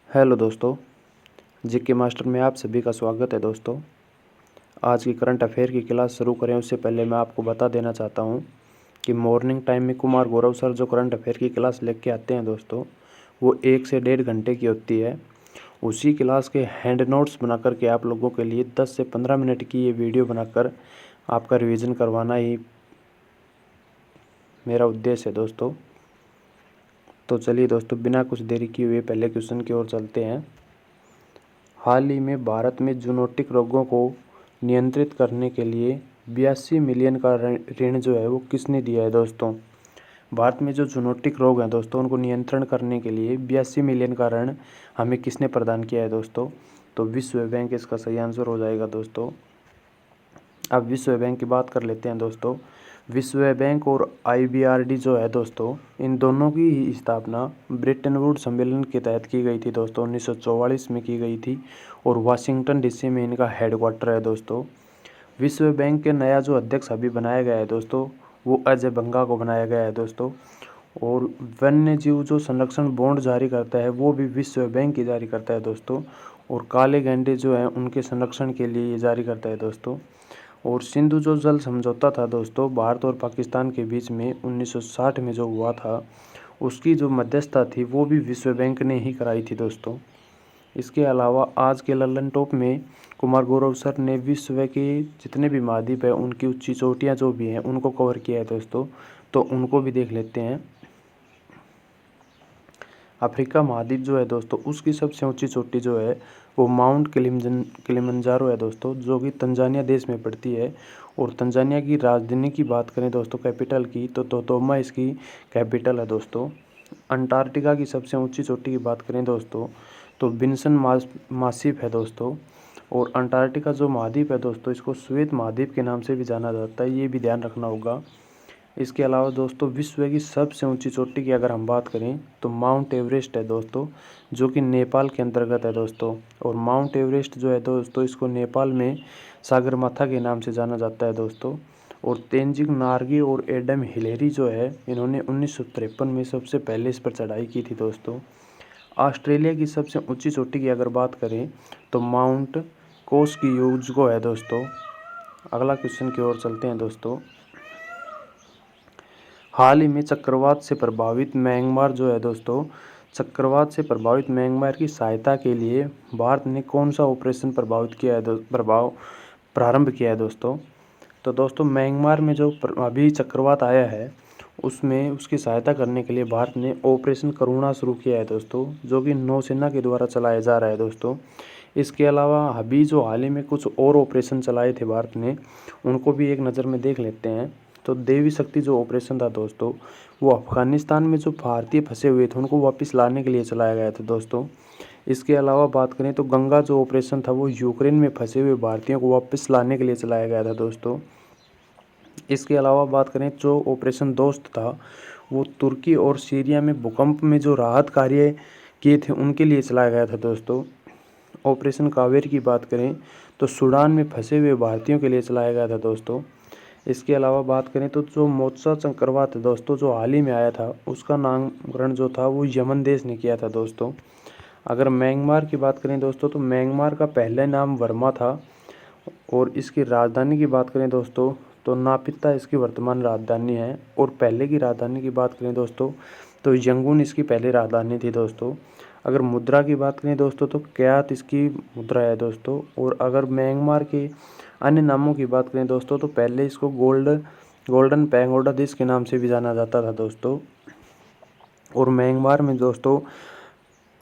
Hello दोस्तों, GK master में आप सभी का स्वागत है। दोस्तों, आज की करंट अफेयर की क्लास शुरू करें उससे पहले मैं आपको बता देना चाहता हूं कि मॉर्निंग टाइम में कुमार गौरव सर जो करंट अफेयर की क्लास लेके आते हैं दोस्तों, वो 1 से 1.5 घंटे की होती है। उसी क्लास के हैंड नोट्स बना कर के आप लोगों के लिए 10 से 15 मिनट की ये वीडियो बनाकर आपका रिवीजन करवाना ही मेरा उद्देश्य है दोस्तों। तो चलिए दोस्तों, बिना कुछ देरी किए हुए पहले क्वेश्चन की ओर चलते हैं। हाल ही में भारत में जूनोटिक रोगों को नियंत्रित करने के लिए 82 मिलियन का ऋण जो है वो किसने दिया है दोस्तों। भारत में जो जूनोटिक रोग हैं दोस्तों, उनको नियंत्रण करने के लिए 82 मिलियन का ऋण हमें किसने प्रदान किया है दोस्तों। तो विश्व बैंक इसका सही आंसर हो जाएगा दोस्तों। अब विश्व बैंक की बात कर लेते हैं दोस्तों। विश्व बैंक और IBRD जो है दोस्तों, इन दोनों की ही स्थापना ब्रेटन वुड सम्मेलन के तहत की गई थी दोस्तों। 1944 में की गई थी और वाशिंगटन DC में इनका हेडक्वार्टर है दोस्तों। विश्व बैंक के नया जो अध्यक्ष अभी बनाया गया है दोस्तों, वो अजय बंगा को बनाया गया है दोस्तों। और वन्य जीव जो संरक्षण बॉन्ड जारी करता है वो भी विश्व बैंक ही जारी करता है दोस्तों। और काले गैंडे जो हैं उनके संरक्षण के लिए ये जारी करता है दोस्तों। और सिंधु जो जल समझौता था दोस्तों, भारत और पाकिस्तान के बीच में 1960 में जो हुआ था, उसकी जो मध्यस्थता थी वो भी विश्व बैंक ने ही कराई थी दोस्तों। इसके अलावा आज के लल्लन टॉप में कुमार गौरव सर ने विश्व के जितने भी महाद्वीप हैं उनकी ऊंची चोटियां जो भी हैं उनको कवर किया है दोस्तों। तो उनको भी देख लेते हैं। अफ्रीका महाद्वीप जो है दोस्तों, उसकी सबसे ऊंची चोटी जो है वो माउंट किलिमंजारो है दोस्तों, जो कि तंजानिया देश में पड़ती है। और तंजानिया की राजधानी की बात करें दोस्तों, कैपिटल की, तो दोदोमा इसकी कैपिटल है दोस्तों। अंटार्कटिका की सबसे ऊंची चोटी की बात करें दोस्तों, तो विन्सन मासिफ है दोस्तों। और अंटार्कटिका जो महाद्वीप है दोस्तों, इसको श्वेत महाद्वीप के नाम से भी जाना जाता है, ये भी ध्यान रखना होगा। इसके अलावा दोस्तों, विश्व की सबसे ऊंची चोटी की अगर हम बात करें तो माउंट एवरेस्ट है दोस्तों, जो कि नेपाल के अंतर्गत है दोस्तों। और माउंट एवरेस्ट जो है दोस्तों, इसको नेपाल में सागरमाथा के नाम से जाना जाता है दोस्तों। और तेंजिंग नार्गे और एडम हिलेरी जो है, इन्होंने 1953 में सबसे पहले इस पर चढ़ाई की थी दोस्तों। ऑस्ट्रेलिया की सबसे ऊंची चोटी की अगर बात करें तो माउंट कोस्कियुजको है दोस्तों। अगला क्वेश्चन की ओर चलते हैं दोस्तों। हाल ही में चक्रवात से प्रभावित म्यांमार जो है दोस्तों, चक्रवात से प्रभावित म्यांमार की सहायता के लिए भारत ने कौन सा ऑपरेशन प्रारंभ किया है दोस्तों। तो दोस्तों, म्यांमार में जो अभी चक्रवात आया है उसमें उसकी सहायता करने के लिए भारत ने ऑपरेशन करुणा शुरू किया है दोस्तों, जो कि नौसेना के द्वारा चलाया जा रहा है दोस्तों। इसके अलावा अभी जो हाल ही में कुछ और ऑपरेशन चलाए थे भारत ने, उनको भी एक नज़र में देख लेते हैं। तो देवी शक्ति जो ऑपरेशन था दोस्तों, वो अफगानिस्तान में जो भारतीय फंसे हुए थे उनको वापस लाने के लिए चलाया गया था दोस्तों। इसके अलावा बात करें तो गंगा जो ऑपरेशन था वो यूक्रेन में फंसे हुए भारतीयों को वापस लाने के लिए चलाया गया था दोस्तों। इसके अलावा बात करें जो ऑपरेशन दोस्त था, वो तुर्की और सीरिया में भूकंप में जो राहत कार्य किए थे उनके लिए चलाया गया था दोस्तों। ऑपरेशन कावेरी की बात करें तो सूडान में फंसे हुए भारतीयों के लिए चलाया गया था दोस्तों। इसके अलावा बात करें तो जो मोत्सा चक्रवात है दोस्तों, जो हाल ही में आया था, उसका नामकरण जो था वो यमन देश ने किया था दोस्तों। अगर म्यांमार की बात करें दोस्तों, तो म्यांमार का पहला नाम वर्मा था। और इसकी राजधानी की बात करें दोस्तों, तो नापिता इसकी वर्तमान राजधानी है। और पहले की राजधानी की बात करें दोस्तों, तो यंगून इसकी पहली राजधानी थी दोस्तों। अगर मुद्रा की बात करें दोस्तों, तो क्यात इसकी मुद्रा है दोस्तों। और अगर म्यांमार के अन्य नामों की बात करें दोस्तों, तो पहले इसको गोल्डन पैगोडा देश के नाम से भी जाना जाता था दोस्तों। और म्यांमार में दोस्तों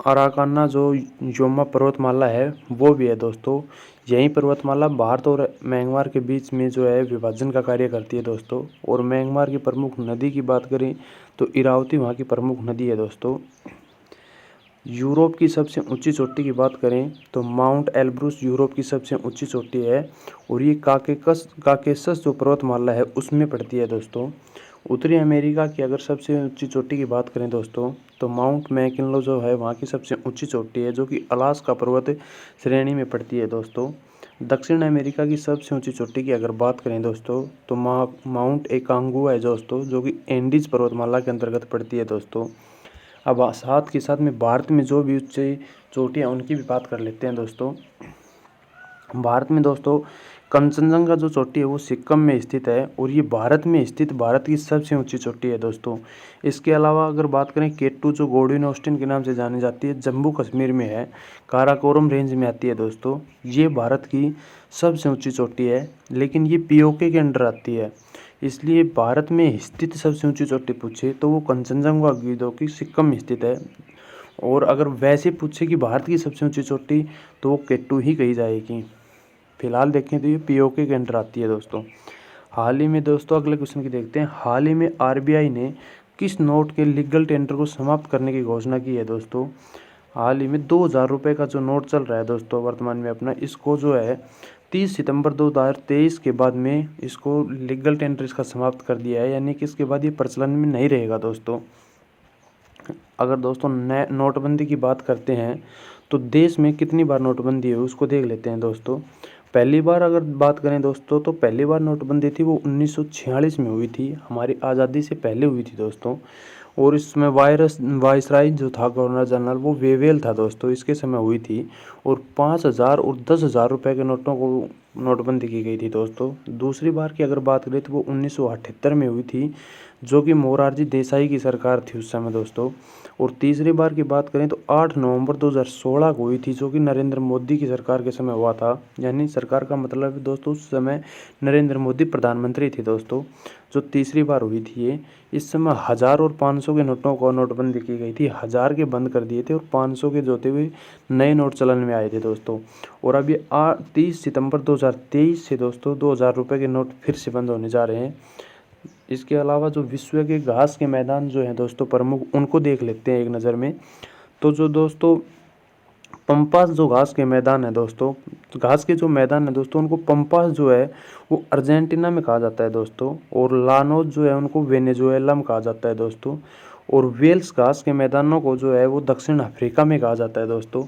अराकाना जो योमा पर्वतमाला है वो भी है दोस्तों। यही पर्वतमाला भारत और म्यांमार के बीच में जो है विभाजन का कार्य करती है दोस्तों। और म्यांमार की प्रमुख नदी की बात करें तो इरावती वहाँ की प्रमुख नदी है दोस्तों। यूरोप की सबसे ऊंची चोटी की बात करें तो माउंट एल्ब्रूस यूरोप की सबसे ऊंची चोटी है। और ये काकेसस जो पर्वतमाला है उसमें पड़ती है दोस्तों। उत्तरी अमेरिका की अगर सबसे ऊंची चोटी की बात करें दोस्तों, तो माउंट मैकिनलो जो है वहाँ की सबसे ऊंची चोटी है, जो कि अलास्का पर्वत श्रेणी में पड़ती है दोस्तों। दक्षिण अमेरिका की सबसे ऊंची चोटी की अगर बात करें दोस्तों, तो माउंट एकांगुआ है दोस्तों, जो कि एंडीज पर्वतमाला के अंतर्गत पड़ती है दोस्तों। अब साथ के साथ में भारत में जो भी उच्च चोटियाँ उनकी भी बात कर लेते हैं दोस्तों। भारत में दोस्तों कंचनजंगा जो चोटी है वो सिक्किम में स्थित है और ये भारत में स्थित भारत की सबसे ऊंची चोटी है दोस्तों। इसके अलावा अगर बात करें केटू जो गॉडविन ऑस्टिन के नाम से जानी जाती है, जम्मू कश्मीर में है, काराकोरम रेंज में आती है दोस्तों। ये भारत की सबसे ऊंची चोटी है, लेकिन ये पीओके के अंडर आती है, इसलिए भारत में स्थित सबसे ऊंची चोटी पूछे तो वो कंचनजंगा जो कि सिक्किम में स्थित है। और अगर वैसे पूछे कि भारत की सबसे ऊंची चोटी तो वो केटू ही कही जाएगी। फिलहाल देखें तो ये पीओके के अंडर आती है दोस्तों। हाल ही में दोस्तों अगले क्वेश्चन की देखते हैं। हाल ही में आरबीआई ने किस नोट के लीगल टेंडर को समाप्त करने की घोषणा की है दोस्तों। हाल ही में 2000 रुपये का जो नोट चल रहा है दोस्तों वर्तमान में अपना, इसको जो है 30 सितंबर 2023 के बाद में इसको लीगल टेंडर इसका समाप्त कर दिया है, यानी कि इसके बाद ये प्रचलन में नहीं रहेगा दोस्तों। अगर दोस्तों नए नोटबंदी की बात करते हैं तो देश में कितनी बार नोटबंदी है उसको देख लेते हैं दोस्तों। पहली बार अगर बात करें दोस्तों तो पहली बार नोटबंदी थी वो 1946 में हुई थी, हमारी आज़ादी से पहले हुई थी दोस्तों। और इसमें वायसराय जो था गवर्नर जनरल वो वेवेल था दोस्तों, इसके समय हुई थी। और 5000 और 10,000 रुपये के नोटों को नोटबंदी की गई थी दोस्तों। दूसरी बार की अगर बात करें तो वो 1978 में हुई थी, जो कि मोरारजी देसाई की सरकार थी उस समय दोस्तों। और तीसरी बार की बात करें तो 8 नवंबर 2016 को हुई थी, जो कि नरेंद्र मोदी की सरकार के समय हुआ था। यानी सरकार का मतलब है दोस्तों उस समय नरेंद्र मोदी प्रधानमंत्री थे दोस्तों। जो तीसरी बार हुई थी ये, इस समय 1000 और 500 के नोटों को नोटबंदी की गई थी। 1000 के बंद कर दिए थे और 500 के जोते हुए नए नोट चलन में आए थे दोस्तों। और अब ये 30 सितंबर 2023 से दोस्तों 2000 रुपये के नोट फिर से बंद होने जा रहे हैं। इसके अलावा जो विश्व के घास के मैदान जो हैं दोस्तों प्रमुख, उनको देख लेते हैं एक नज़र में। तो जो दोस्तों पंपास जो घास के मैदान है दोस्तों, घास के जो मैदान है दोस्तों उनको पंपास जो है वो अर्जेंटीना में कहा जाता है दोस्तों। और लानोस जो है उनको वेनेजुएला में कहा जाता है दोस्तों। और वेल्स घास के मैदानों को जो है वो दक्षिण अफ्रीका में कहा जाता है दोस्तों।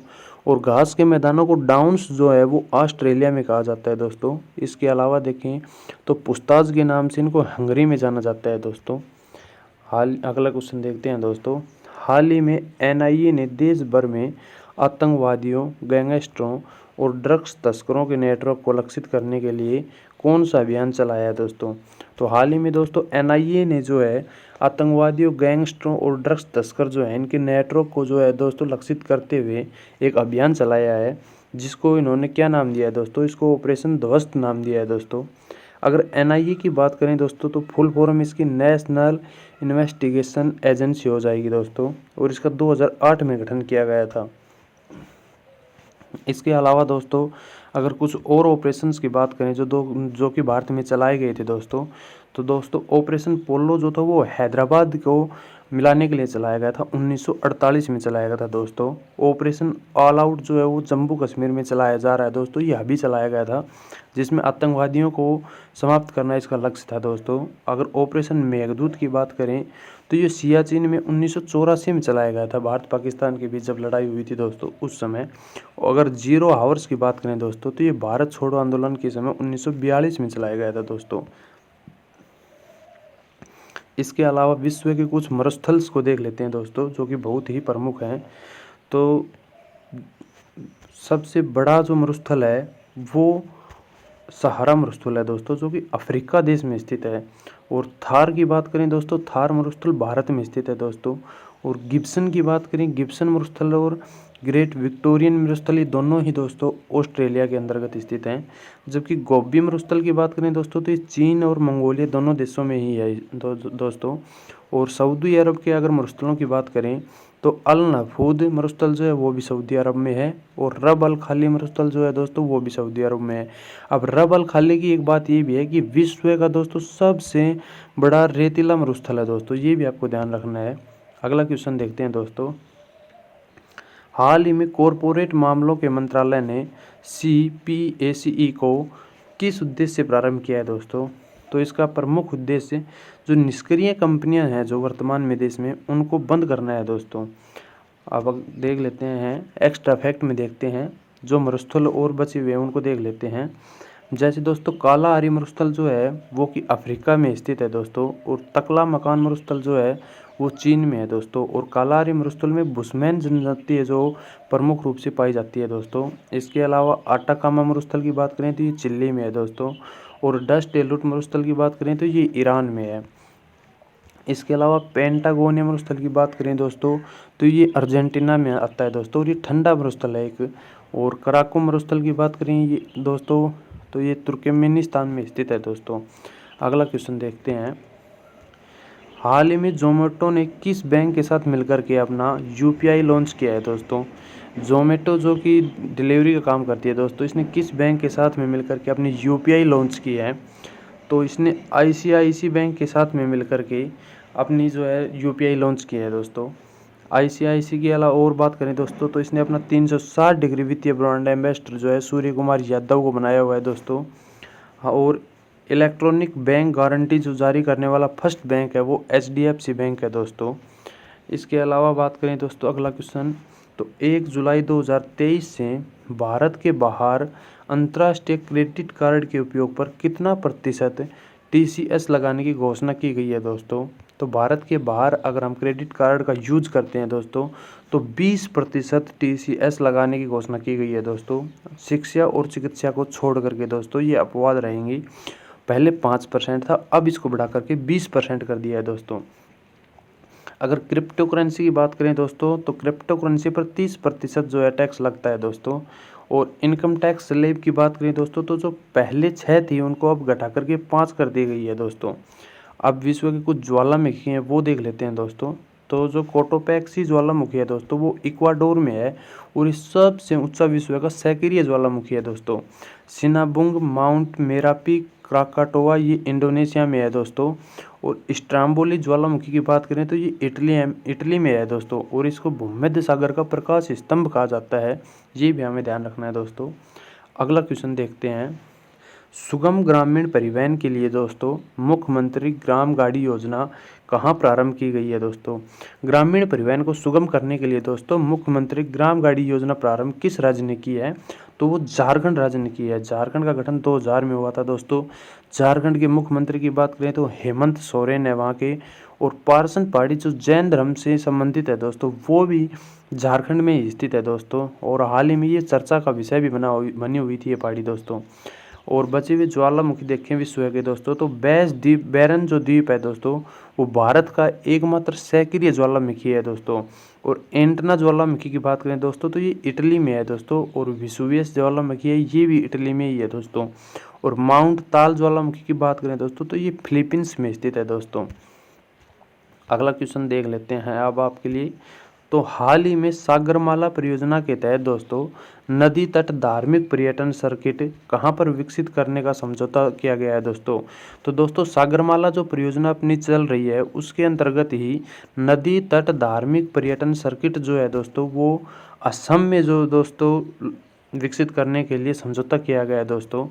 और घास के मैदानों को डाउन्स जो है वो ऑस्ट्रेलिया में कहा जाता है दोस्तों। इसके अलावा देखें तो पुस्ताज के नाम से इनको हंगरी में जाना जाता है दोस्तों। अगला क्वेश्चन देखते हैं दोस्तों। हाल ही में एनआईए ने देश भर में आतंकवादियों, गैंगस्टरों और ड्रग्स तस्करों के नेटवर्क को लक्षित करने के लिए कौन सा अभियान चलाया है दोस्तों। तो हाल ही में दोस्तों एनआईए ने जो है आतंकवादियों, गैंगस्टरों और ड्रग्स तस्कर जो है इनके नेटवर्क को जो है दोस्तों लक्षित करते हुए एक अभियान चलाया है, जिसको इन्होंने क्या नाम दिया है दोस्तों, इसको ऑपरेशन ध्वस्त नाम दिया है दोस्तों। अगर एनआईए की बात करें दोस्तों तो फुल फॉर्म इसकी नेशनल इन्वेस्टिगेशन एजेंसी हो जाएगी दोस्तों। और इसका 2008 में गठन किया गया था। इसके अलावा दोस्तों अगर कुछ और ऑपरेशंस की बात करें जो कि भारत में चलाए गए थे दोस्तों, तो दोस्तों ऑपरेशन पोलो जो था वो हैदराबाद को मिलाने के लिए चलाया गया था, 1948 में चलाया गया था दोस्तों। ऑपरेशन ऑल आउट जो है वो जम्मू कश्मीर में चलाया जा रहा है दोस्तों, यह भी चलाया गया था, जिसमें आतंकवादियों को समाप्त करना इसका लक्ष्य था दोस्तों। अगर ऑपरेशन मेघदूत की बात करें तो ये सियाचिन में 1984 में चलाया गया था, भारत पाकिस्तान के बीच जब लड़ाई हुई थी दोस्तों उस समय। अगर 0 आवर्स की बात करें दोस्तों तो ये भारत छोड़ो आंदोलन के समय 1942 में चलाया गया था दोस्तों। इसके अलावा विश्व के कुछ मरुस्थल्स को देख लेते हैं दोस्तों, जो कि बहुत ही प्रमुख हैं। तो सबसे बड़ा जो मरुस्थल है वो सहारा मरुस्थल है दोस्तों, जो कि अफ्रीका देश में स्थित है। और थार की बात करें दोस्तों, थार मरुस्थल भारत में स्थित है दोस्तों। और गिब्सन की बात करें, गिब्सन मरुस्थल और ग्रेट विक्टोरियन मरुस्थल ये दोनों ही दोस्तों ऑस्ट्रेलिया के अंतर्गत स्थित हैं। जबकि गोबी मरुस्थल की बात करें दोस्तों तो ये चीन और मंगोलिया दोनों देशों में ही है दोस्तों। और सऊदी अरब के अगर मरुस्थलों की बात करें तो अल नफूद मरुस्थल जो है वो भी सऊदी अरब में है। और रब अल खाली मरुस्थल जो है दोस्तों वो भी सऊदी अरब में है। अब रब अल खाली की एक बात ये भी है कि विश्व का दोस्तों सबसे बड़ा रेतीला मरुस्थल है दोस्तों, ये भी आपको ध्यान रखना है। अगला क्वेश्चन देखते हैं दोस्तों। हाल ही में कॉरपोरेट मामलों के मंत्रालय ने CPACE को किस उद्देश्य से प्रारंभ किया है दोस्तों। तो इसका प्रमुख उद्देश्य जो निष्क्रिय कंपनियां हैं जो वर्तमान में देश में, उनको बंद करना है दोस्तों। अब देख लेते हैं एक्स्ट्रा फैक्ट में देखते हैं, जो मरुस्थल और बचे हुए हैं उनको देख लेते हैं। जैसे दोस्तों काला आरी मरुस्थल जो है वो कि अफ्रीका में स्थित है दोस्तों। और तकला मकान मरुस्थल जो है वो चीन में है दोस्तों। और कालाहारी मरुस्थल में बुशमैन जनजाति है जो प्रमुख रूप से पाई जाती है दोस्तों। इसके अलावा आटाकामा मरुस्थल की बात करें तो ये चिली में है दोस्तों। और डस्ट डेल्टुट मरुस्थल की बात करें तो ये ईरान में है। इसके अलावा पेंटागोनिया मरुस्थल की बात करें दोस्तों तो ये अर्जेंटीना में आता है दोस्तों, और ये ठंडा मरुस्थल है एक। और कराको मरुस्थल की बात करें ये दोस्तों तो ये तुर्कमेनिस्तान में स्थित है दोस्तों। अगला क्वेश्चन देखते हैं, हाल ही में जोमेटो ने किस बैंक के साथ मिलकर के अपना यूपीआई लॉन्च किया है दोस्तों। जोमेटो जो कि डिलीवरी का काम करती है दोस्तों, इसने किस बैंक के साथ में मिलकर के अपनी यूपीआई लॉन्च की है। तो इसने आईसीआईसी बैंक के साथ में मिलकर के अपनी जो है यूपीआई लॉन्च की है दोस्तों। आईसीआईसी के अलावा और बात करें दोस्तों तो इसने अपना 360 डिग्री वित्तीय ब्रांड एम्बेसडर जो है सूर्य कुमार यादव को बनाया हुआ है दोस्तों। हाँ, और इलेक्ट्रॉनिक बैंक गारंटी जो जारी करने वाला फर्स्ट बैंक है वो एचडीएफसी बैंक है दोस्तों। इसके अलावा बात करें दोस्तों अगला क्वेश्चन, तो 1 जुलाई 2023 से भारत के बाहर अंतर्राष्ट्रीय क्रेडिट कार्ड के उपयोग पर कितना प्रतिशत टीसीएस लगाने की घोषणा की गई है दोस्तों। तो भारत के बाहर अगर हम क्रेडिट कार्ड का यूज करते हैं दोस्तों तो 20% टीसीएस लगाने की घोषणा की गई है दोस्तों। शिक्षा और चिकित्सा को छोड़ करके दोस्तों ये अपवाद रहेंगी। पहले 5% था, अब इसको बढ़ा करके 20% कर दिया है दोस्तों। अगर क्रिप्टो करेंसी की बात करें दोस्तों तो क्रिप्टो करेंसी पर 30% जो है टैक्स लगता है दोस्तों। और इनकम टैक्स स्लैब की बात करें दोस्तों तो जो पहले 6 थी उनको अब घटा करके 5 कर दी गई है दोस्तों। अब विश्व की कुछ ज्वालामुखी हैं वो देख लेते हैं दोस्तों। तो जो कोटोपैक्सी ज्वालामुखी है दोस्तों वो इक्वाडोर में है, और ये सबसे ऊंचा विश्व का सक्रिय ज्वालामुखी है दोस्तों। सिनाबुंग माउंट मेरापी क्राकाटोवा ये इंडोनेशिया में है दोस्तों। और स्ट्राम्बोली ज्वालामुखी की बात करें तो ये इटली में है दोस्तों, और इसको भूमध्य सागर का प्रकाश स्तंभ कहा जाता है, ये भी हमें ध्यान रखना है दोस्तों। अगला क्वेश्चन देखते हैं, सुगम ग्रामीण परिवहन के लिए दोस्तों मुख्यमंत्री ग्राम गाड़ी योजना कहाँ प्रारंभ की गई है दोस्तों। ग्रामीण परिवहन को सुगम करने के लिए दोस्तों मुख्यमंत्री ग्राम गाड़ी योजना प्रारंभ किस राज्य ने की है। तो वो झारखंड राज्य ने की है। झारखंड का गठन 2000 में हुआ था दोस्तों। झारखंड के मुख्यमंत्री की बात करें तो हेमंत सोरेन है वहाँ के। और पारसन पहाड़ी जो जैन धर्म से संबंधित है दोस्तों वो भी झारखंड में ही स्थित है दोस्तों। और हाल ही में ये चर्चा का विषय भी बनी हुई थी ये पहाड़ी दोस्तों। और बचे हुए ज्वालामुखी देखें विश्व के दोस्तों तो बैरन जो द्वीप है दोस्तों वो भारत का एकमात्र सक्रिय ज्वालामुखी है दोस्तों। और एंटना ज्वालामुखी की बात करें दोस्तों तो ये इटली में है दोस्तों। और विसुवियस ज्वालामुखी है ये भी इटली में ही है दोस्तों। और माउंट ताल ज्वालामुखी की बात करें दोस्तों तो ये फिलीपींस में स्थित है दोस्तों। अगला क्वेश्चन देख लेते हैं अब आपके लिए, तो हाल ही में सागरमाला परियोजना के तहत दोस्तों नदी तट धार्मिक पर्यटन सर्किट कहां पर विकसित करने का समझौता किया गया है दोस्तों। तो दोस्तों सागरमाला जो परियोजना अपनी चल रही है उसके अंतर्गत ही नदी तट धार्मिक पर्यटन सर्किट जो है दोस्तों वो असम में जो दोस्तों विकसित करने के लिए समझौता किया गया है दोस्तों।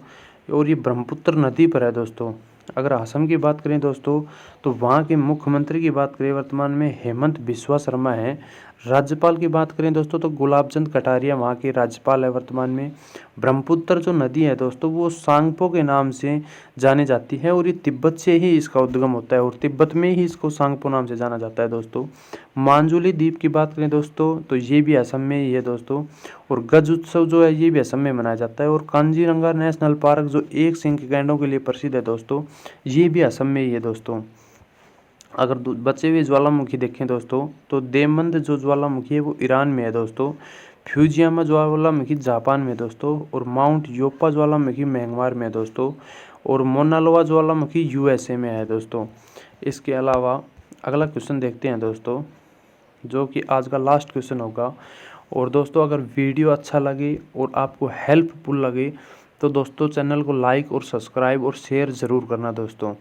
और ये ब्रह्मपुत्र नदी पर है दोस्तों। अगर असम की बात करें दोस्तों तो वहाँ के मुख्यमंत्री की बात करें वर्तमान में हेमंत बिस्वा शर्मा है। राज्यपाल की बात करें दोस्तों तो गुलाब चंद कटारिया वहाँ के राज्यपाल है वर्तमान में। ब्रह्मपुत्र जो नदी है दोस्तों वो सांगपो के नाम से जानी जाती है, और ये तिब्बत से ही इसका उद्गम होता है, और तिब्बत में ही इसको सांगपो नाम से जाना जाता है दोस्तों। मांजुली द्वीप की बात करें दोस्तों तो ये भी असम में ही है दोस्तों। और गज उत्सव जो है ये भी असम में मनाया जाता है। और कांजीरंगा नेशनल पार्क जो एक सिंह के गैंडों के लिए प्रसिद्ध है दोस्तों ये भी असम में ही है दोस्तों। अगर बचे हुए ज्वालामुखी देखें दोस्तों तो देवमंद जो ज्वालामुखी है वो ईरान में है दोस्तों। फ्यूजियामा ज्वालामुखी जापान में दोस्तों। और माउंट योप्पा ज्वालामुखी म्यांमार में दोस्तों। और मोनालोवा ज्वालामुखी यूएसए में है दोस्तों। इसके अलावा अगला क्वेश्चन देखते हैं दोस्तों जो कि आज का लास्ट क्वेश्चन होगा। और दोस्तों अगर वीडियो अच्छा लगे और आपको हेल्पफुल लगे तो दोस्तों चैनल को लाइक और सब्सक्राइब और शेयर ज़रूर करना दोस्तों।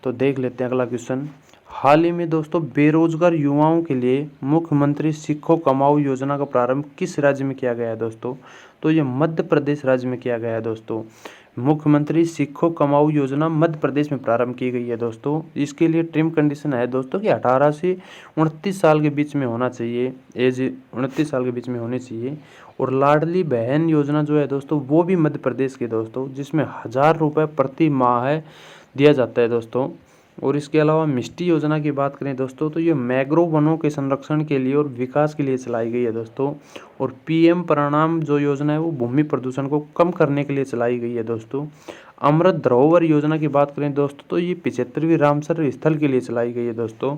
तो देख लेते हैं अगला क्वेश्चन, हाल ही में दोस्तों बेरोजगार युवाओं के लिए मुख्यमंत्री सीखो कमाओ योजना का प्रारंभ किस राज्य में किया गया है दोस्तों। तो ये मध्य प्रदेश राज्य में किया गया है दोस्तों। मुख्यमंत्री सीखो कमाओ योजना मध्य प्रदेश में प्रारंभ की गई है दोस्तों। इसके लिए ट्रिम कंडीशन है दोस्तों कि 18 से 29 साल के बीच में होना चाहिए, एज 29 साल के बीच में होनी चाहिए। और लाडली बहन योजना जो है दोस्तों वो भी मध्य प्रदेश की दोस्तों, जिसमें 1000 रुपये प्रति माह है दिया जाता है दोस्तों। और इसके अलावा मिष्टी योजना की बात करें दोस्तों तो ये मैंग्रोव वनों के संरक्षण के लिए और विकास के लिए चलाई गई है दोस्तों। और पीएम प्रणाम जो योजना है वो भूमि प्रदूषण को कम करने के लिए चलाई गई है दोस्तों। अमृत धरोहर योजना की बात करें दोस्तों तो ये 75वीं रामसर स्थल के लिए चलाई गई है दोस्तों।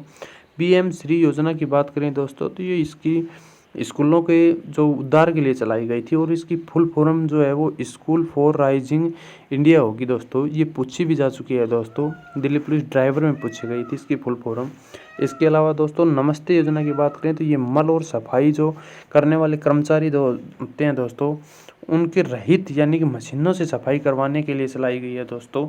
पीएम श्री योजना की बात करें दोस्तों तो ये इसकी स्कूलों के जो उद्धार के लिए चलाई गई थी और इसकी फुल फॉर्म जो है वो स्कूल फॉर राइजिंग इंडिया होगी दोस्तों। ये पूछी भी जा चुकी है दोस्तों, दिल्ली पुलिस ड्राइवर में पूछी गई थी इसकी फुल फॉर्म। इसके अलावा दोस्तों नमस्ते योजना की बात करें तो ये मल और सफाई जो करने वाले कर्मचारी होते हैं दोस्तों, उनके रहित यानी कि मशीनों से सफाई करवाने के लिए चलाई गई है दोस्तों।